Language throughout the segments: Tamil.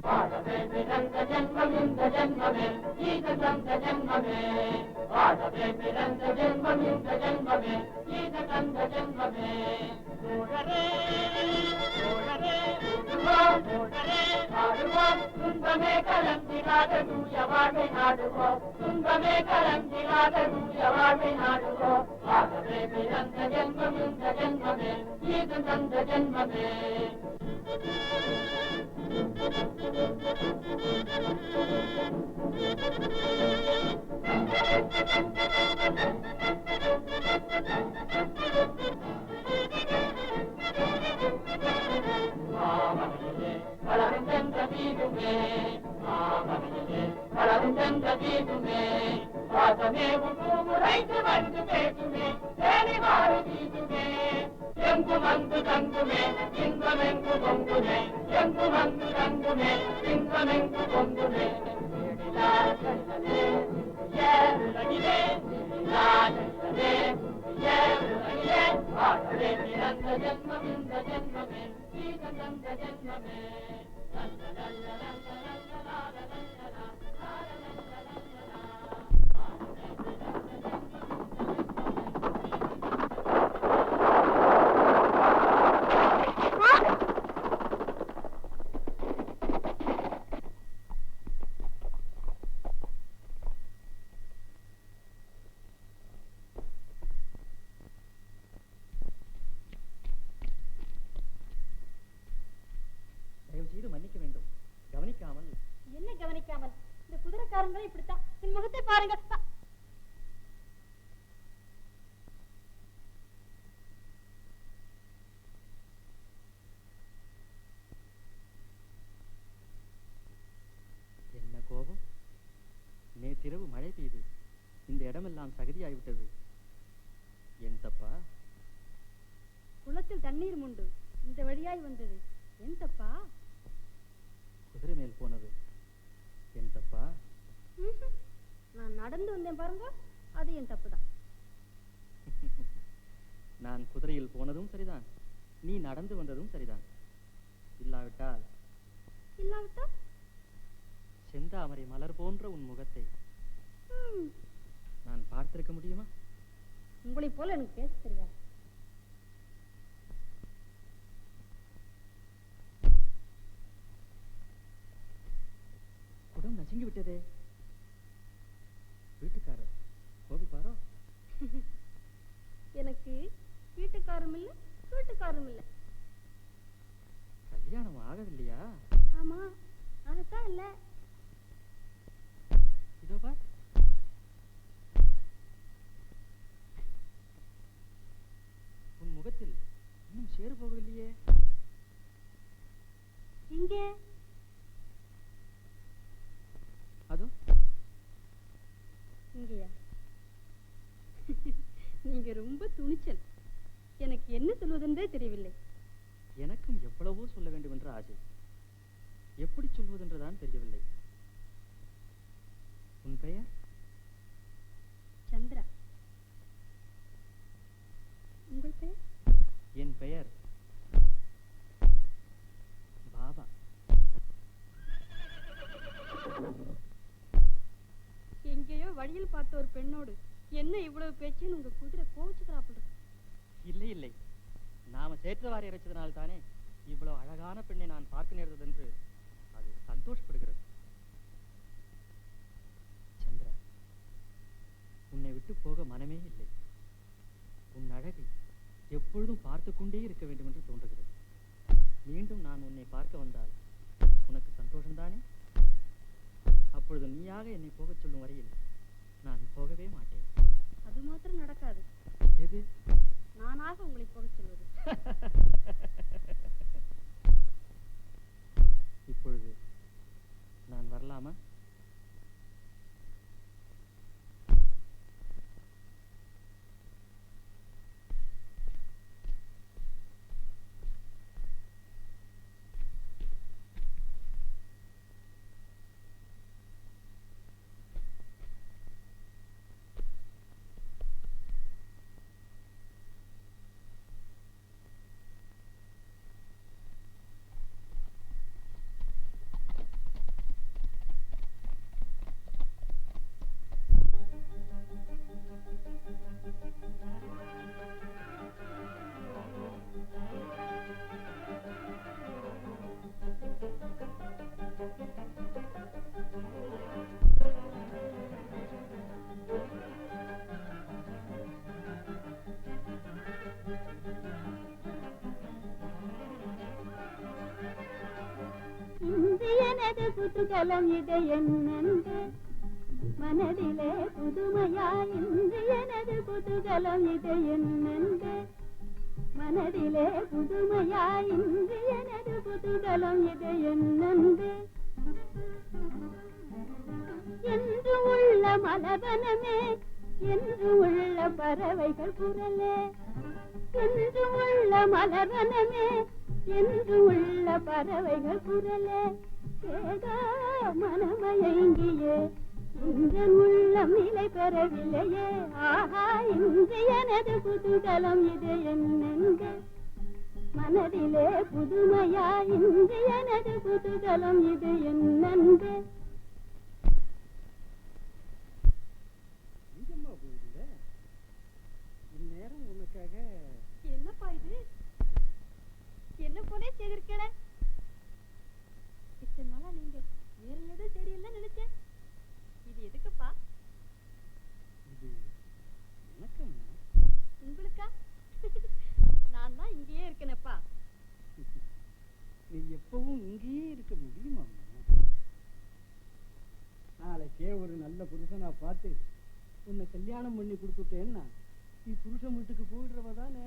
வாழவே பிறந்த ஜென்மம் இந்த ஜென்மமே, இது தந்த ஜென்மமே. வாழவே பிறந்த ஜென்மம் இந்த ஜென்மமே, இது தந்த ஜென்மமே. தோழரே தோழரே உருவோம், தோழரே ஆடுவோம், துன்பமே கலந்திடாத தூய வாழ்வை நாடுவோம், துன்பமே கலந்திடாத தூய வாழ்வை நாடுவோம். வாழவே பிறந்த ஜென்மம் இந்த ஜென்மமே, இது தந்த ஜென்மமே. மாமனிலே வளரும் சென்ற தீதுமே, மாமனிலே வளரும் சென்ற தீதுமே. பாசமே உரைத்து வந்து பேசுமே, தேடி மாறு தீதுமே. எங்கும் அங்கு தங்குமே, இன்பமெங்கு பொங்குமே, எங்கும் அங்கு தங்குமே, இன்பமெங்கு பொங்குமே. உலகிலே உலகிலே உலகிலே வாழவே பிறந்த ஜென்மம் இந்த ஜென்மமே, இது தந்த ஜென்மமே. மன்னிக்க வேண்டும். கவனிக்காமல். என்ன கவனிக்காமல்? இந்த குதிரைக்காரங்களும் இப்படித்தான். என் முகத்தை பாருங்கள். என்ன கோபம்! நேற்றிரவு மழை பெய்து இந்த இடமெல்லாம் சகதியாகிவிட்டது. என் தப்பா? குளத்தில் தண்ணீர் உண்டு, இந்த வழியாய் வந்தது. என் தப்பா? குதிரை மேல் போனது என் தப்பா? நான் நடந்து வந்தேன் பாருங்க, அது என் தப்புதான். நான் குதிரையில் போனதும் சரிதான், நீ நடந்து வந்ததும் சரிதான். இல்லாவிட்டால் செந்தாமரை மலர் போன்ற உன் முகத்தை நான் பார்த்திருக்க முடியுமா? உங்களை போல எனக்கு பேச தெரியாது. குடம் நசுங்கி விட்டதே. வீட்டுக்காரர் கோபிப்பாரோ? எனக்கு வீட்டுக்காரும் இல்லை, வீட்டுக்காரும் இல்லை. கல்யாணம் ஆகவில்லையா? ஆமா, ஆகத்தான் இல்ல. இதோ பார், உன் முகத்தில் இன்னும் சேறு போகவில்லையே. இங்கே அதோ இங்கேயா? நீங்க ரொம்ப துணிச்சல். எனக்கு என்ன சொல்வதென்றே தெரியவில்லை. எனக்கும் எவ்வளவோ சொல்ல வேண்டும் என்ற ஆசை, எப்படி சொல்வதென்றுதான் தெரியவில்லை. உன் பெயர்? சந்திரா. உங்கள் பெயர்? என் பெயர் பாபா. எங்கேயோ வழியில் பார்த்த ஒரு பெண்ணோடு என்ன இவ்வளவு பேச்சுன்னு உங்க குதிரை கோவிச்சுக்கிறாப்புல. இல்லை இல்லை, நாம சேற்றவாரி இறைச்சதனால் தானே இவ்வளவு அழகான பெண்ணை நான் பார்க்க நேர்ந்தது என்று அது சந்தோஷப்படுகிறது. சந்திரா, உன்னை விட்டு போக மனமே இல்லை. உன் அழகை எப்பொழுதும் பார்த்து கொண்டே இருக்க வேண்டும் என்று தோன்றுகிறது. மீண்டும் நான் உன்னை பார்க்க வந்தால் உனக்கு சந்தோஷம்தானே? அப்பொழுது நீயாக என்னை போகச் சொல்லும் வரையில் நான் போகவே மாட்டேன். அது மாத்திரம் நடக்காது. எது? நானாக உங்களை போகச் சொல்வது. இப்பொழுது நான் வரலாமா? குதூகலம் இது என்னென்று மனதிலே புதுமையாய் இன்று எனது குதூகலம் இது என்னென்று மனதிலே புதுமையாய் இன்று எனது குதூகலம் இது என்னென்று என்று உள்ள மலவனமே என்று உள்ள பறவைகள் குரலே என்று உள்ள மலவனமே என்று உள்ள பறவைகள் குரலே ஏதோ மனமயங்கியே இன்று உள்ளம் நிலை பெறவில்லையே ஆஹா இன்று எனது குதூகலம் இது என்னென்று மனதிலே புதுமையா இன்று எனது குதூகலம் இது என்னென்று இந்நேரம் உனக்காக என்னப்பா இது என்ன போனே செய்திருக்கல இத்தனை நாளா நீங்க வேற ஏதோ தெரியல நினைச்சேன் இது எதுக்குப்பா இது எனக்கம்மா உங்களுக்கா நான் தான் இங்கேயே இருக்கேனப்பா நீ எப்பவும் இங்கேயே இருக்க முடியுமா? நாளைக்கே ஒரு நல்ல புருஷனா பார்த்து உன்னை கல்யாணம் பண்ணி கொடுத்துட்டேன்னா நீ புருஷன் வீட்டுக்கு போயிடுறவ தானே.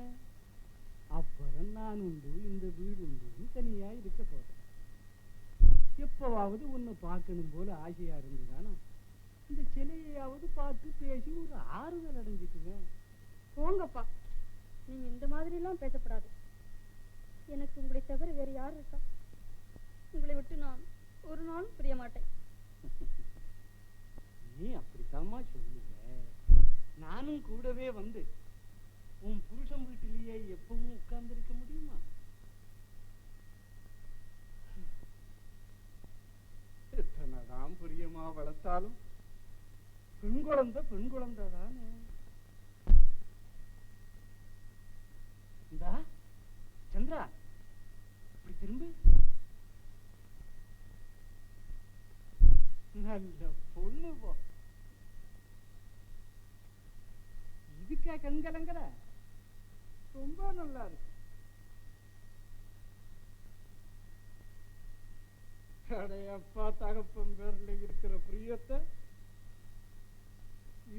அப்புறம் நான் உண்டு இந்த வீடு உண்டு தனியா இருக்க போறேன். எப்பவாவது உன்னை பார்க்கணும் போல ஆசையா இருந்துதானா இந்த சிலையாவது பார்த்து பேசி ஒரு ஆறுதல் அடைஞ்சுக்குவேன். போங்கப்பா நீங்க இந்த மாதிரி எல்லாம் பேசப்படாது. எனக்கு உங்களை தவிர வேற யார் இருக்கா? உங்களை விட்டு நான் ஒரு நாளும் புரிய மாட்டேன். நீ அப்படித்தாம்மா சொல்லுவ. நானும் கூடவே வந்து உன் புருஷன் வீட்டிலேயே எப்பவும் உட்கார்ந்து இருக்க முடியுமா? எத்தனைதான் புரியமா வளர்த்தாலும் பெண் குழந்தை தானே. இந்தா சந்திரா இப்படி திரும்பு. நல்ல பொண்ணு போ. இதுக்கா கண்கலங்கற? ரொம்ப நல்லா இருக்கு. கடையப்பா தகப்பன் பேர்ல இருக்கிற பிரியத்தை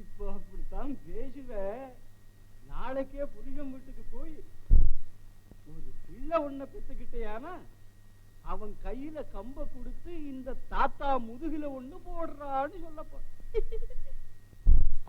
இப்போ அப்படித்தான் பேசுவ. நாளைக்கே புருஷன் வீட்டுக்கு போய் ஒரு பிள்ளை ஒன்ன பெத்துக்கிட்டேயானா அவன் கையில கம்ப கொடுத்து இந்த தாத்தா முதுகுல ஒண்ணு போடுறான்னு சொல்ல போற.